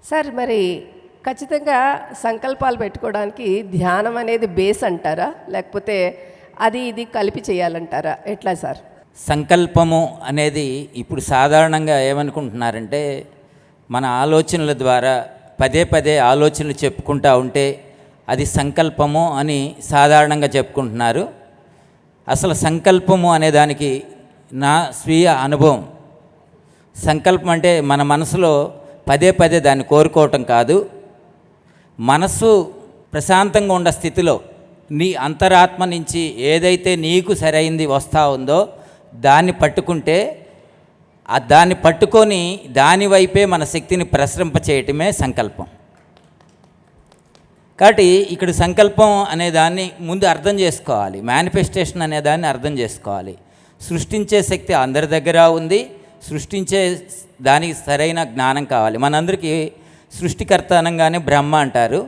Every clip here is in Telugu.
సార్ మరి ఖచ్చితంగా సంకల్పాలు పెట్టుకోవడానికి ధ్యానం అనేది బేస్ అంటారా, లేకపోతే అది ఇది కలిపి చేయాలంటారా, ఎట్లా సార్? సంకల్పము అనేది ఇప్పుడు సాధారణంగా ఏమనుకుంటున్నారంటే, మన ఆలోచనల ద్వారా పదే పదే ఆలోచనలు చెప్పుకుంటూ ఉంటే అది సంకల్పము అని సాధారణంగా చెప్పుకుంటున్నారు. అసలు సంకల్పము అనేదానికి నా స్వీయ అనుభవం, సంకల్పం అంటే మన మనసులో పదే పదే దాన్ని కోరుకోవటం కాదు. మనసు ప్రశాంతంగా ఉన్న స్థితిలో నీ అంతరాత్మ నుంచి ఏదైతే నీకు సరైంది వస్తూ ఉందో దాన్ని పట్టుకుంటే, దాన్ని పట్టుకొని దాని వైపే మన శక్తిని ప్రసరింప చేయటమే సంకల్పం. కాబట్టి ఇక్కడ సంకల్పం అనే దాన్ని ముందు అర్థం చేసుకోవాలి, మేనిఫెస్టేషన్ అనే దాన్ని అర్థం చేసుకోవాలి. సృష్టించే శక్తి అందరి దగ్గర ఉంది, సృష్టించే దానికి సరైన జ్ఞానం కావాలి. మనందరికీ సృష్టికర్త అనగానే బ్రహ్మ అంటారు.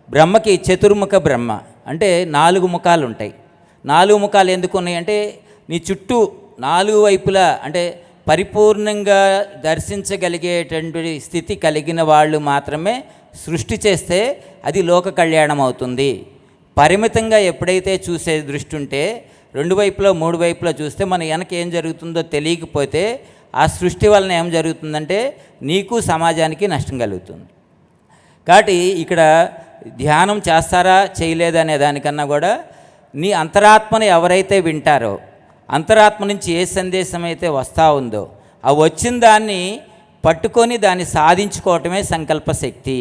బ్రహ్మకి చతుర్ముఖ బ్రహ్మ అంటే 4 ముఖాలు ఉంటాయి. 4 ముఖాలు ఎందుకు ఉన్నాయి అంటే, నీ చుట్టూ 4 వైపులా అంటే పరిపూర్ణంగా దర్శించగలిగేటువంటి స్థితి కలిగిన వాళ్ళు మాత్రమే సృష్టి చేస్తే అది లోక కళ్యాణం అవుతుంది. పరిమితంగా ఎప్పుడైతే చూసే దృష్టి ఉంటే 2 వైపులా 3 వైపులా చూస్తే మన వెనక ఏం జరుగుతుందో తెలియకపోతే ఆ సృష్టి వలన ఏం జరుగుతుందంటే నీకు సమాజానికి నష్టం కలుగుతుంది. కాబట్టి ఇక్కడ ధ్యానం చేస్తారా చేయలేదనే దానికన్నా కూడా నీ అంతరాత్మని ఎవరైతే వింటారో, అంతరాత్మ నుంచి ఏ సందేశం అయితే వస్తూ ఉందో ఆ వచ్చిన దాన్ని పట్టుకొని దాన్ని సాధించుకోవటమే సంకల్ప శక్తి.